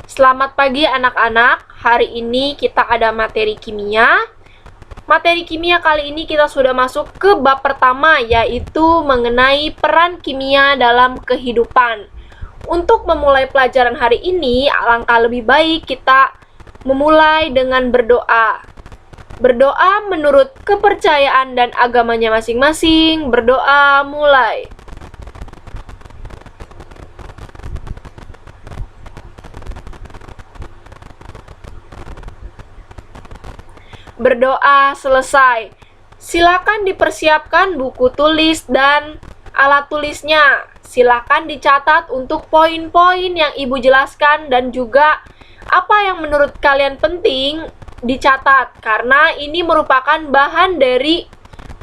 Selamat pagi anak-anak, hari ini kita ada materi kimia. Materi kimia kali ini kita sudah masuk ke bab pertama, yaitu mengenai peran kimia dalam kehidupan. Untuk memulai pelajaran hari ini, alangkah lebih baik kita memulai dengan berdoa. Berdoa menurut kepercayaan dan agamanya masing-masing. Berdoa mulai. Berdoa selesai. Silakan dipersiapkan buku tulis dan alat tulisnya. Silakan dicatat untuk poin-poin yang Ibu jelaskan dan juga apa yang menurut kalian penting dicatat karena ini merupakan bahan dari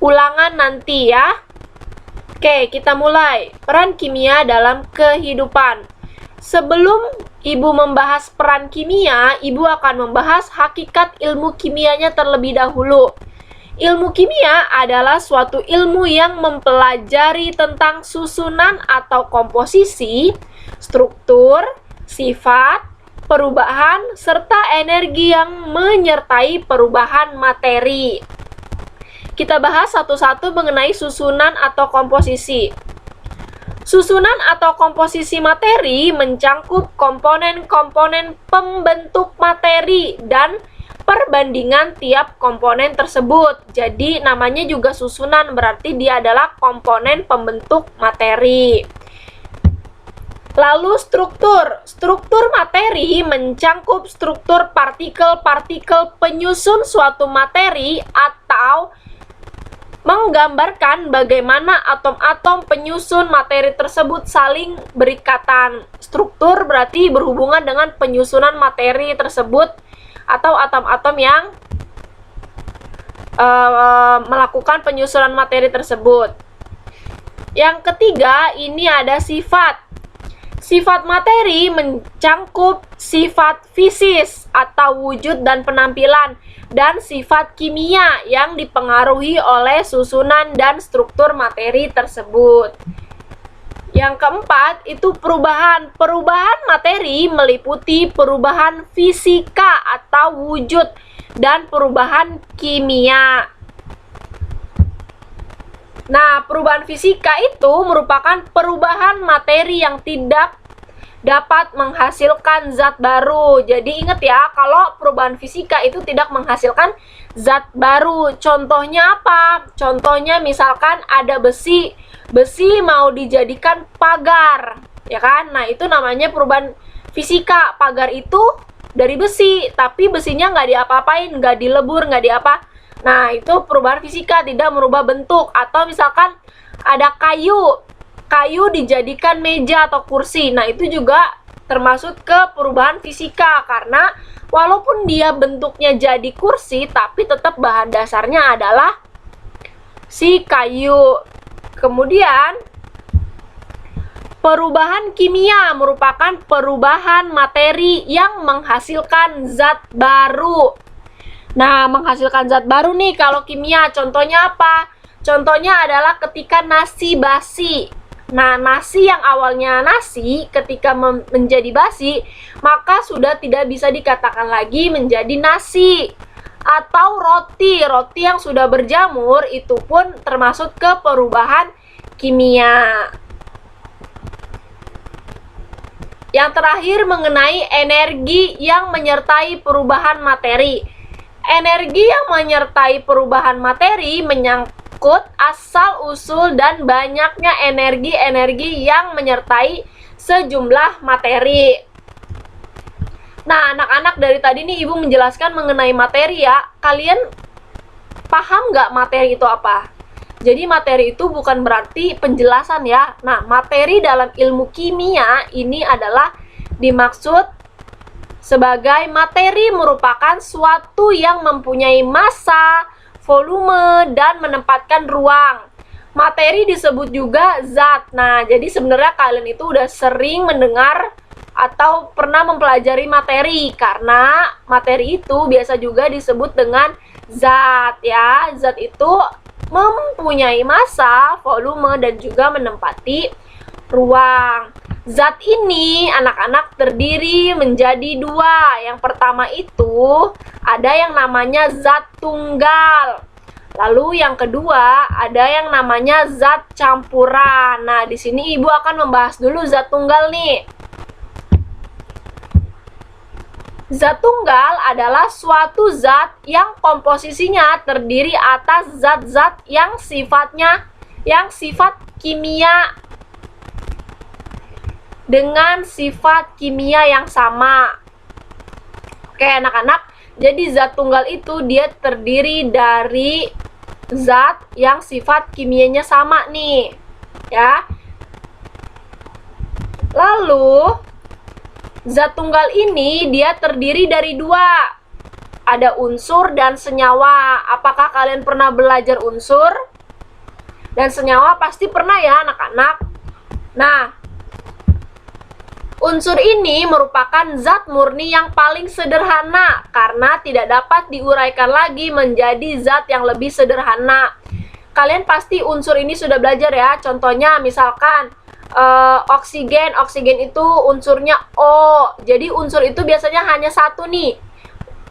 ulangan nanti ya. Oke, kita mulai. Peran kimia dalam kehidupan. Sebelum Ibu membahas peran kimia, Ibu akan membahas hakikat ilmu kimianya terlebih dahulu. Ilmu kimia adalah suatu ilmu yang mempelajari tentang susunan atau komposisi, struktur, sifat, perubahan, serta energi yang menyertai perubahan materi. Kita bahas satu-satu mengenai susunan atau komposisi. Susunan atau komposisi materi mencangkup komponen-komponen pembentuk materi dan perbandingan tiap komponen tersebut. Jadi namanya juga susunan, berarti dia adalah komponen pembentuk materi. Lalu struktur. Struktur materi mencangkup struktur partikel-partikel penyusun suatu materi atau menggambarkan bagaimana atom-atom penyusun materi tersebut saling berikatan. Struktur berarti berhubungan dengan penyusunan materi tersebut atau atom-atom yang melakukan penyusunan materi tersebut. Yang ketiga, ini ada sifat. Sifat materi mencangkup sifat fisis atau wujud dan penampilan dan sifat kimia yang dipengaruhi oleh susunan dan struktur materi tersebut. Yang keempat, itu perubahan. Perubahan materi meliputi perubahan fisika atau wujud dan perubahan kimia. Nah, perubahan fisika itu merupakan perubahan materi yang tidak dapat menghasilkan zat baru. Jadi ingat ya, kalau perubahan fisika itu tidak menghasilkan zat baru. Contohnya apa? Contohnya misalkan ada besi. Besi mau dijadikan pagar, ya kan? Nah, itu namanya perubahan fisika. Pagar itu dari besi, tapi besinya nggak diapa-apain, nggak dilebur, nggak diapa. Nah, itu perubahan fisika, tidak merubah bentuk. Atau misalkan ada kayu dijadikan meja atau kursi. Nah, itu juga termasuk ke perubahan fisika. Karena walaupun dia bentuknya jadi kursi, tapi tetap bahan dasarnya adalah si kayu. Kemudian, perubahan kimia merupakan perubahan materi yang menghasilkan zat baru. Nah, menghasilkan zat baru nih kalau kimia, contohnya apa? Contohnya adalah ketika nasi basi. Nah, nasi yang awalnya nasi ketika menjadi basi, maka sudah tidak bisa dikatakan lagi menjadi nasi. Atau roti yang sudah berjamur itu pun termasuk ke perubahan kimia. Yang terakhir mengenai energi yang menyertai perubahan materi. Energi yang menyertai perubahan materi menyangkut asal-usul dan banyaknya energi-energi yang menyertai sejumlah materi. Nah, anak-anak, dari tadi nih Ibu menjelaskan mengenai materi ya. Kalian paham nggak materi itu apa? Jadi materi itu bukan berarti penjelasan ya. Nah, materi dalam ilmu kimia ini adalah dimaksud sebagai materi merupakan suatu yang mempunyai massa, volume, dan menempatkan ruang. Materi disebut juga zat. Nah, jadi sebenarnya kalian itu udah sering mendengar atau pernah mempelajari materi, karena materi itu biasa juga disebut dengan zat ya. Zat itu mempunyai massa, volume, dan juga menempati ruang. Zat ini anak-anak terdiri menjadi dua. Yang pertama itu ada yang namanya zat tunggal. Lalu yang kedua ada yang namanya zat campuran. Nah, di sini Ibu akan membahas dulu zat tunggal nih. Zat tunggal adalah suatu zat yang komposisinya terdiri atas zat-zat yang sifat kimia dengan sifat kimia yang sama. Oke, anak-anak, jadi zat tunggal itu dia terdiri dari zat yang sifat kimianya sama nih, ya. Lalu zat tunggal ini dia terdiri dari dua. Ada unsur dan senyawa. Apakah kalian pernah belajar unsur dan senyawa? Pasti pernah ya anak-anak. Nah, unsur ini merupakan zat murni yang paling sederhana karena tidak dapat diuraikan lagi menjadi zat yang lebih sederhana. Kalian pasti unsur ini sudah belajar ya. Contohnya misalkan oksigen itu unsurnya O. Jadi unsur itu biasanya hanya satu nih.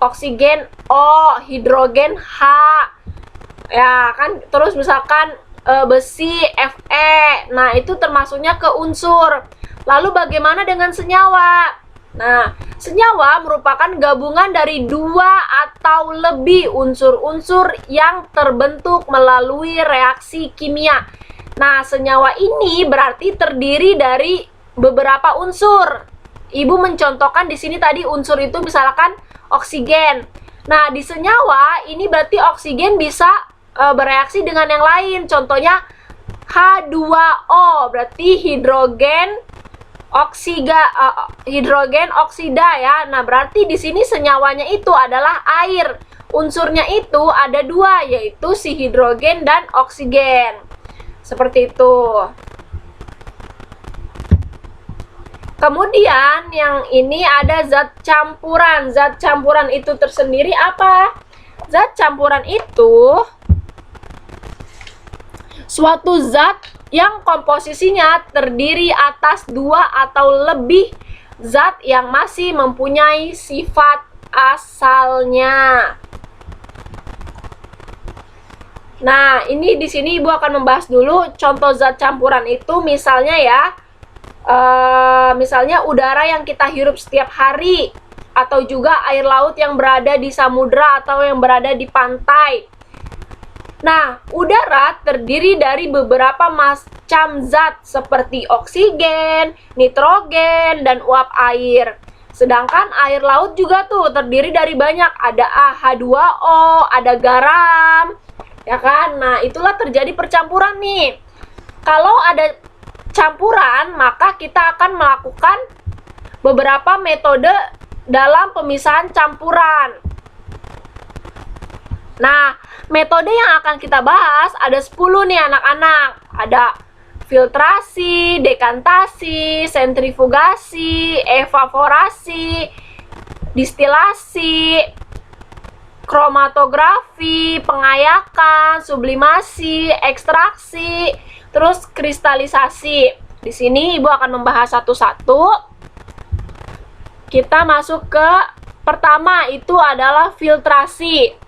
Oksigen O, hidrogen H. Ya kan, terus misalkan besi Fe. Nah, itu termasuknya ke unsur. Lalu bagaimana dengan senyawa? Nah, senyawa merupakan gabungan dari dua atau lebih unsur-unsur yang terbentuk melalui reaksi kimia. Nah, senyawa ini berarti terdiri dari beberapa unsur. Ibu mencontohkan di sini tadi unsur itu misalkan oksigen. Nah, di senyawa ini berarti oksigen bisa bereaksi dengan yang lain. Contohnya H2O berarti hidrogen oksida ya. Nah, berarti di sini senyawanya itu adalah air. Unsurnya itu ada dua, yaitu si hidrogen dan oksigen. Seperti itu. Kemudian yang ini ada zat campuran. Zat campuran itu tersendiri apa? Zat campuran itu suatu zat yang komposisinya terdiri atas dua atau lebih zat yang masih mempunyai sifat asalnya. Nah, ini di sini Ibu akan membahas dulu contoh zat campuran itu, misalnya ya, misalnya udara yang kita hirup setiap hari, atau juga air laut yang berada di samudra atau yang berada di pantai. Nah, udara terdiri dari beberapa macam zat seperti oksigen, nitrogen, dan uap air. Sedangkan air laut juga tuh terdiri dari banyak, ada H2O, ada garam, ya kan? Nah, itulah terjadi percampuran nih. Kalau ada campuran, maka kita akan melakukan beberapa metode dalam pemisahan campuran. Nah, metode yang akan kita bahas ada 10 nih anak-anak. Ada filtrasi, dekantasi, sentrifugasi, evaporasi, distilasi, kromatografi, pengayakan, sublimasi, ekstraksi, terus kristalisasi. Di sini Ibu akan membahas satu-satu. Kita masuk ke pertama, itu adalah filtrasi.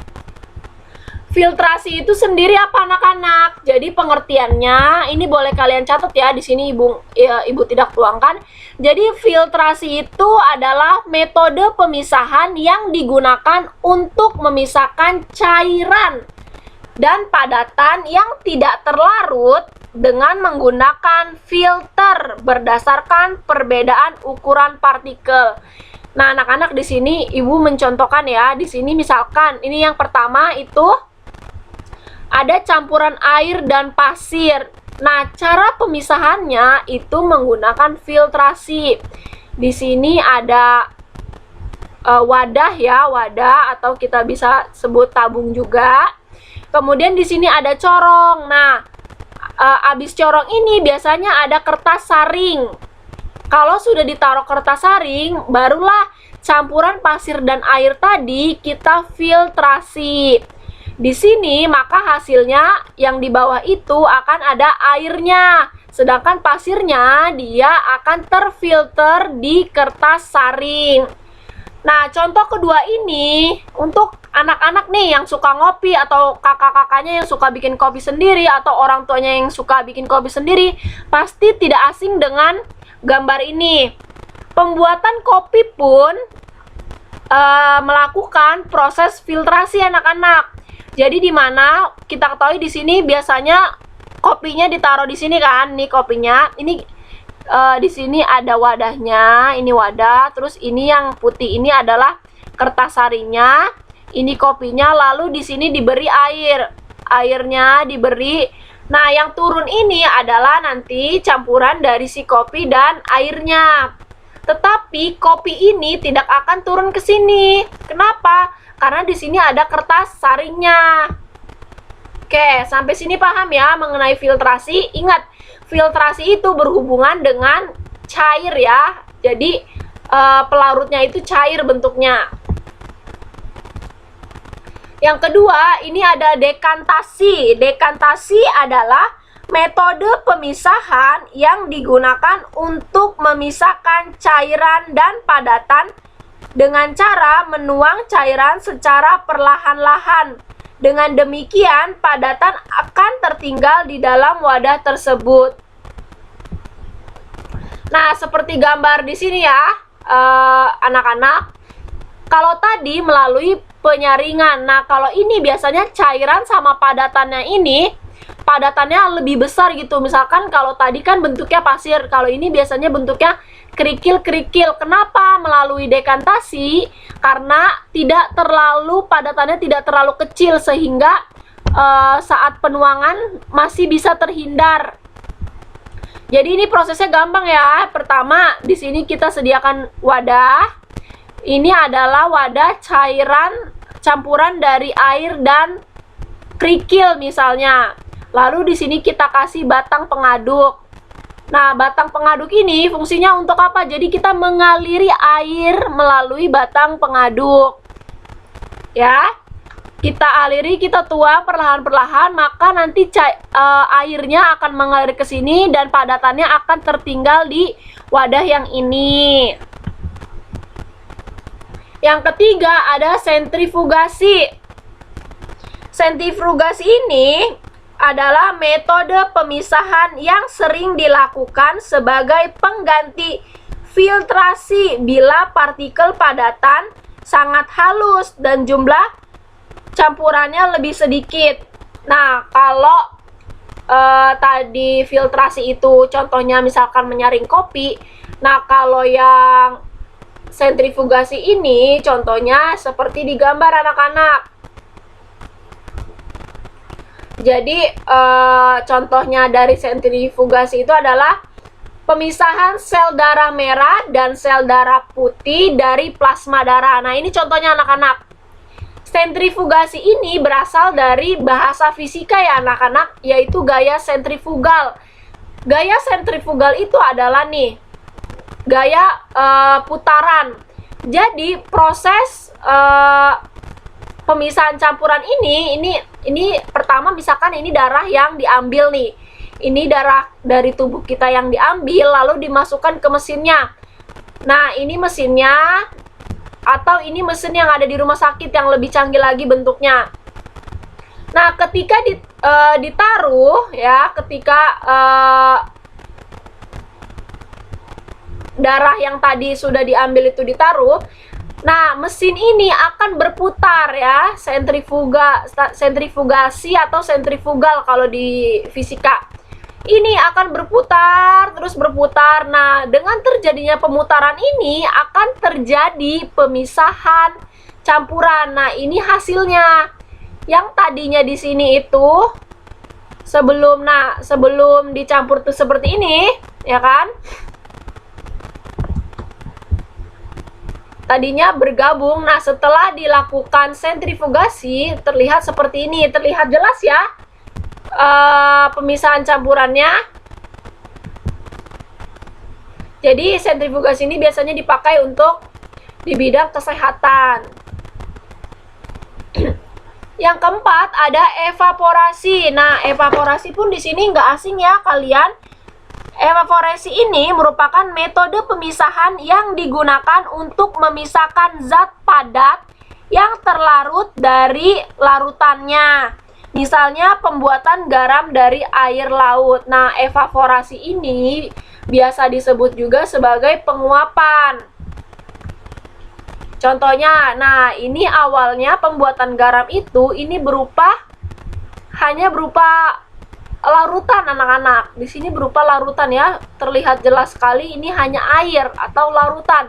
Filtrasi itu sendiri apa anak-anak? Jadi pengertiannya ini boleh kalian catat ya, di sini Ibu tidak tuangkan. Jadi filtrasi itu adalah metode pemisahan yang digunakan untuk memisahkan cairan dan padatan yang tidak terlarut dengan menggunakan filter berdasarkan perbedaan ukuran partikel. Nah, anak-anak di sini Ibu mencontohkan ya. Di sini misalkan ini yang pertama itu ada campuran air dan pasir. Nah, cara pemisahannya itu menggunakan filtrasi. Di sini ada wadah ya, wadah atau kita bisa sebut tabung juga. Kemudian di sini ada corong. Nah, abis corong ini biasanya ada kertas saring. Kalau sudah ditaruh kertas saring, barulah campuran pasir dan air tadi kita filtrasi. Di sini maka hasilnya yang di bawah itu akan ada airnya. Sedangkan pasirnya dia akan terfilter di kertas saring. Nah, contoh kedua ini untuk anak-anak nih yang suka ngopi atau kakak-kakaknya yang suka bikin kopi sendiri atau orang tuanya yang suka bikin kopi sendiri, pasti tidak asing dengan gambar ini. Pembuatan kopi pun melakukan proses filtrasi anak-anak. Jadi di mana kita ketahui di sini biasanya kopinya ditaruh di sini kan, nih kopinya. Ini di sini ada wadahnya, ini wadah, terus ini yang putih ini adalah kertas saringnya, ini kopinya, lalu di sini diberi air, airnya diberi. Nah, yang turun ini adalah nanti campuran dari si kopi dan airnya. Tetapi kopi ini tidak akan turun ke sini. Kenapa? Karena di sini ada kertas saringnya. Oke, sampai sini paham ya mengenai filtrasi. Ingat, filtrasi itu berhubungan dengan cair ya. Jadi pelarutnya itu cair bentuknya. Yang kedua, ini ada dekantasi. Dekantasi adalah metode pemisahan yang digunakan untuk memisahkan cairan dan padatan dengan cara menuang cairan secara perlahan-lahan. Dengan demikian, padatan akan tertinggal di dalam wadah tersebut. Nah, seperti gambar di sini ya, anak-anak. Kalau tadi melalui penyaringan. Nah, kalau ini biasanya cairan sama padatannya ini, padatannya lebih besar gitu. Misalkan kalau tadi kan bentuknya pasir, kalau ini biasanya bentuknya kerikil-kerikil. Kenapa melalui dekantasi? Karena padatannya tidak terlalu kecil sehingga saat penuangan masih bisa terhindar. Jadi ini prosesnya gampang ya. Pertama, di sini kita sediakan wadah. Ini adalah wadah cairan campuran dari air dan kerikil misalnya. Lalu di sini kita kasih batang pengaduk. Nah, batang pengaduk ini fungsinya untuk apa? Jadi kita mengaliri air melalui batang pengaduk. Ya. Kita aliri, kita tuang perlahan-perlahan, maka nanti airnya akan mengalir ke sini dan padatannya akan tertinggal di wadah yang ini. Yang ketiga ada sentrifugasi. Sentrifugasi ini adalah metode pemisahan yang sering dilakukan sebagai pengganti filtrasi bila partikel padatan sangat halus dan jumlah campurannya lebih sedikit. Nah, kalau tadi filtrasi itu contohnya misalkan menyaring kopi. Nah, kalau yang sentrifugasi ini contohnya seperti di gambar anak-anak. Jadi contohnya dari sentrifugasi itu adalah pemisahan sel darah merah dan sel darah putih dari plasma darah. Nah, ini contohnya anak-anak. Sentrifugasi ini berasal dari bahasa fisika ya anak-anak, yaitu gaya sentrifugal. Gaya sentrifugal itu adalah nih gaya putaran. Jadi proses pemisahan campuran ini pertama misalkan ini darah yang diambil nih. Ini darah dari tubuh kita yang diambil lalu dimasukkan ke mesinnya. Nah, ini mesinnya atau ini mesin yang ada di rumah sakit yang lebih canggih lagi bentuknya. Nah, ketika ditaruh ya, ketika darah yang tadi sudah diambil itu ditaruh, nah mesin ini akan berputar ya, sentrifugasi atau sentrifugal kalau di fisika. Ini akan berputar, terus berputar. Nah, dengan terjadinya pemutaran ini akan terjadi pemisahan campuran. Nah, ini hasilnya. Yang tadinya di sini itu sebelum dicampur tuh seperti ini, ya kan? Tadinya bergabung. Nah, setelah dilakukan sentrifugasi terlihat seperti ini. Terlihat jelas ya pemisahan campurannya. Jadi sentrifugasi ini biasanya dipakai untuk di bidang kesehatan. Yang keempat ada evaporasi. Nah, evaporasi pun di sini nggak asing ya kalian. Evaporasi ini merupakan metode pemisahan yang digunakan untuk memisahkan zat padat yang terlarut dari larutannya. Misalnya pembuatan garam dari air laut. Nah, evaporasi ini biasa disebut juga sebagai penguapan. Contohnya, nah ini awalnya pembuatan garam itu hanya berupa larutan anak-anak. Di sini berupa larutan ya, terlihat jelas sekali ini hanya air atau larutan.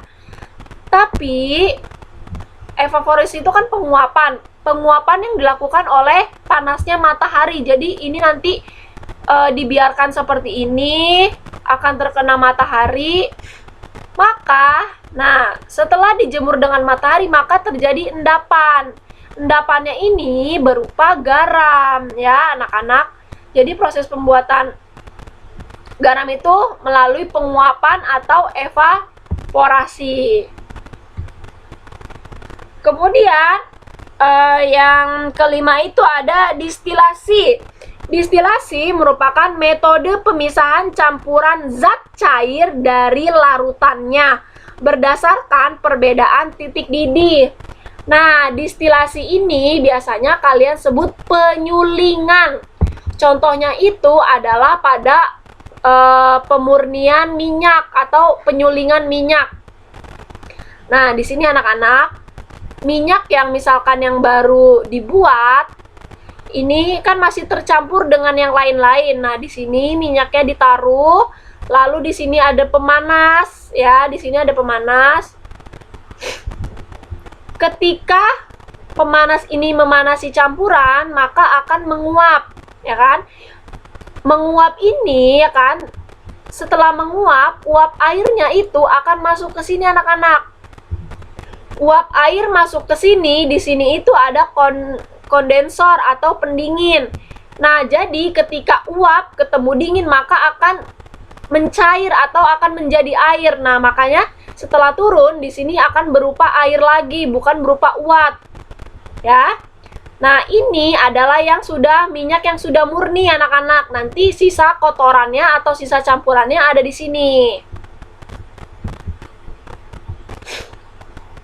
Tapi evaporasi itu kan penguapan. Penguapan yang dilakukan oleh panasnya matahari. Jadi ini nanti dibiarkan seperti ini, akan terkena matahari. Maka, nah, setelah dijemur dengan matahari, maka terjadi endapan. Endapannya ini berupa garam, ya, anak-anak. Jadi proses pembuatan garam itu melalui penguapan atau evaporasi. Kemudian, yang kelima itu ada distilasi. Distilasi merupakan metode pemisahan campuran zat cair dari larutannya berdasarkan perbedaan titik didih. Nah, distilasi ini biasanya kalian sebut penyulingan. Contohnya itu adalah pada pemurnian minyak atau penyulingan minyak. Nah, di sini anak-anak, minyak yang misalkan yang baru dibuat ini kan masih tercampur dengan yang lain-lain. Nah, di sini minyaknya ditaruh, lalu di sini ada pemanas, ya, di sini ada pemanas. Ketika pemanas ini memanasi campuran, maka akan menguap, ya kan? Menguap ini, ya kan? Setelah menguap, uap airnya itu akan masuk ke sini anak-anak. Uap air masuk ke sini, di sini itu ada kondensor atau pendingin. Nah, jadi ketika uap ketemu dingin maka akan mencair atau akan menjadi air. Nah, makanya setelah turun di sini akan berupa air lagi, bukan berupa uap. Ya. Nah, ini adalah minyak yang sudah murni anak-anak. Nanti sisa kotorannya atau sisa campurannya ada di sini.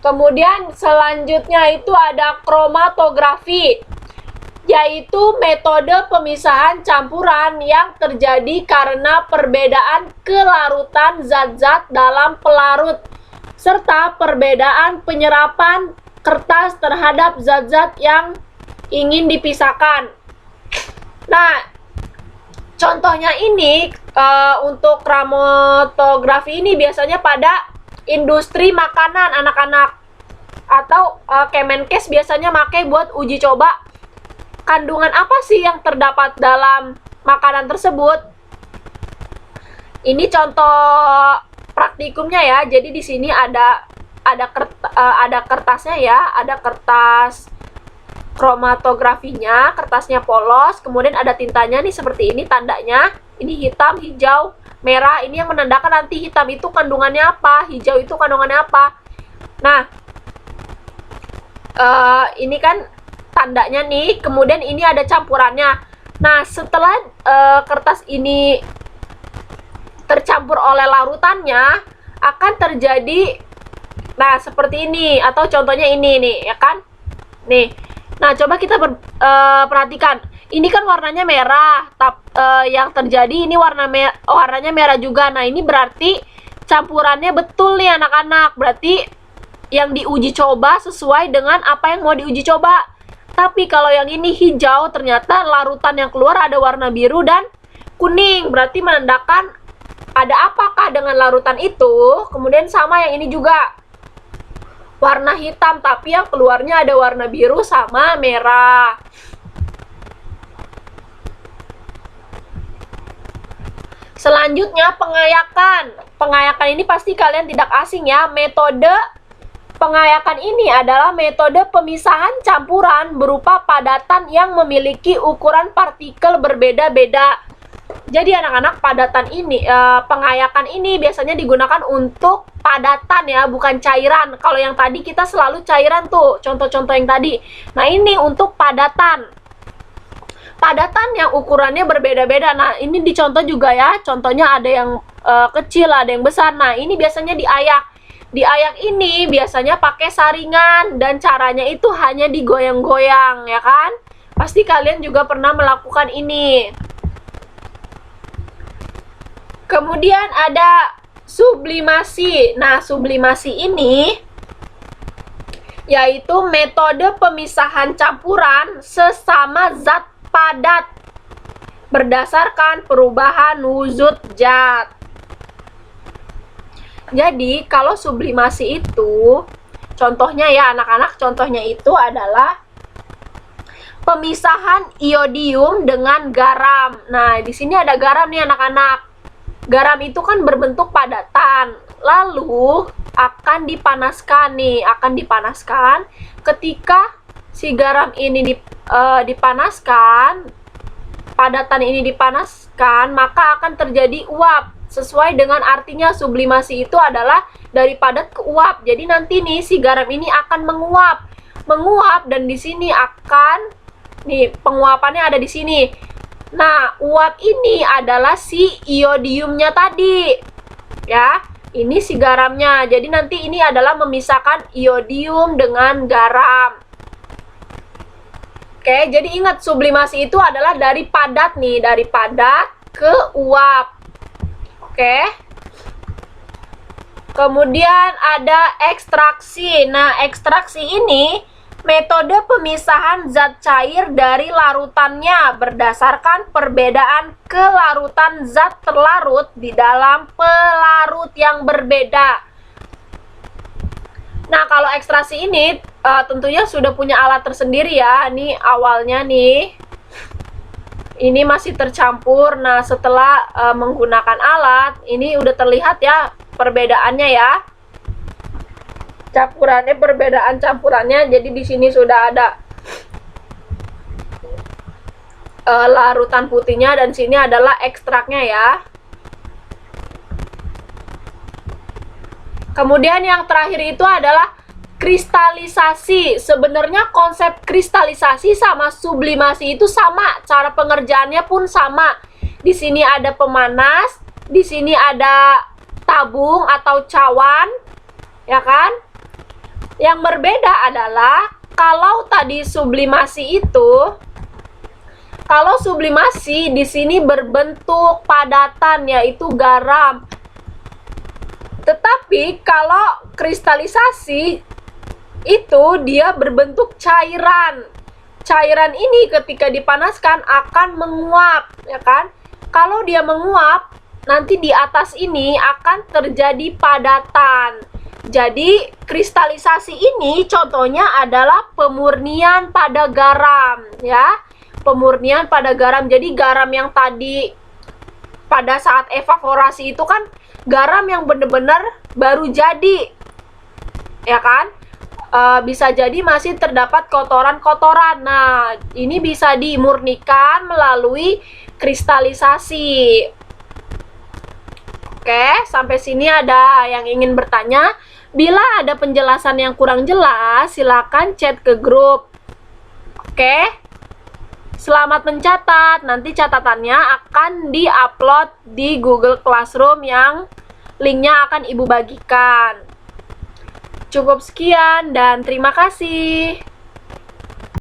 Kemudian selanjutnya itu ada kromatografi, yaitu metode pemisahan campuran yang terjadi karena perbedaan kelarutan zat-zat dalam pelarut, serta perbedaan penyerapan kertas terhadap zat-zat yang ingin dipisahkan. Nah, contohnya ini untuk kromatografi ini biasanya pada industri makanan anak-anak, atau Kemenkes biasanya pakai buat uji coba kandungan apa sih yang terdapat dalam makanan tersebut. Ini contoh praktikumnya ya. Jadi di sini ada kertasnya ya, ada kertas kromatografinya, kertasnya polos, kemudian ada tintanya nih seperti ini tandanya. Ini hitam, hijau, merah, ini yang menandakan nanti hitam itu kandungannya apa, hijau itu kandungannya apa. Nah, ini kan tandanya nih, kemudian ini ada campurannya. Nah, setelah kertas ini tercampur oleh larutannya, akan terjadi, nah seperti ini, atau contohnya ini nih, ya kan? Nih, nah coba kita perhatikan. Ini kan warnanya merah, yang terjadi ini warnanya merah juga. Nah, ini berarti campurannya betul nih anak-anak. Berarti yang diuji coba sesuai dengan apa yang mau diuji coba. Tapi kalau yang ini hijau, ternyata larutan yang keluar ada warna biru dan kuning. Berarti menandakan ada apakah dengan larutan itu. Kemudian sama yang ini juga, warna hitam, tapi yang keluarnya ada warna biru sama merah. Selanjutnya pengayakan. Pengayakan ini pasti kalian tidak asing ya. Metode pengayakan ini adalah metode pemisahan campuran berupa padatan yang memiliki ukuran partikel berbeda-beda. Jadi anak-anak, pengayakan ini biasanya digunakan untuk padatan ya, bukan cairan. Kalau yang tadi kita selalu cairan tuh, contoh-contoh yang tadi. Nah, ini untuk padatan. padatan yang ukurannya berbeda-beda. Nah, ini dicontoh juga ya. Contohnya ada yang kecil, ada yang besar. Nah, ini biasanya diayak. Diayak ini biasanya pakai saringan dan caranya itu hanya digoyang-goyang, ya kan? Pasti kalian juga pernah melakukan ini. Kemudian ada sublimasi. Nah, sublimasi ini yaitu metode pemisahan campuran sesama zat padat berdasarkan perubahan wujud zat. Jadi, kalau sublimasi itu, contohnya ya anak-anak, contohnya itu adalah pemisahan iodium dengan garam. Nah, di sini ada garam nih anak-anak. Garam itu kan berbentuk padatan, lalu akan dipanaskan nih, akan dipanaskan. Ketika si garam ini dipanaskan, padatan ini dipanaskan, maka akan terjadi uap. Sesuai dengan artinya, sublimasi itu adalah dari padat ke uap. Jadi nanti nih si garam ini akan menguap dan di sini akan nih penguapannya ada di sini. Nah, uap ini adalah si iodiumnya tadi. Ya, ini si garamnya. Jadi nanti ini adalah memisahkan iodium dengan garam. Oke, jadi ingat sublimasi itu adalah dari padat nih, dari padat ke uap. Oke. Kemudian ada ekstraksi. Nah, ekstraksi ini metode pemisahan zat cair dari larutannya berdasarkan perbedaan kelarutan zat terlarut di dalam pelarut yang berbeda. Nah, kalau ekstraksi ini tentunya sudah punya alat tersendiri ya. Ini awalnya nih. Ini masih tercampur. Nah, setelah menggunakan alat, ini udah terlihat ya perbedaannya ya. Perbedaan campurannya. Jadi di sini sudah ada larutan putihnya dan sini adalah ekstraknya ya. Kemudian yang terakhir itu adalah kristalisasi. Sebenarnya konsep kristalisasi sama sublimasi itu sama, cara pengerjaannya pun sama. Di sini ada pemanas, di sini ada tabung atau cawan, ya kan? Yang berbeda adalah kalau tadi sublimasi itu, kalau sublimasi di sini berbentuk padatan yaitu garam. Tetapi kalau kristalisasi itu dia berbentuk cairan. Cairan ini ketika dipanaskan akan menguap, ya kan? Kalau dia menguap, nanti di atas ini akan terjadi padatan. Jadi, kristalisasi ini contohnya adalah pemurnian pada garam, ya. Pemurnian pada garam. Jadi, garam yang tadi pada saat evaporasi itu kan garam yang benar-benar baru jadi, ya kan? Bisa jadi masih terdapat kotoran-kotoran. Nah, ini bisa dimurnikan melalui kristalisasi. Oke, sampai sini ada yang ingin bertanya? Bila ada penjelasan yang kurang jelas, silakan chat ke grup. Oke, selamat mencatat. Nanti catatannya akan di-upload di Google Classroom yang linknya akan Ibu bagikan. Cukup sekian dan terima kasih.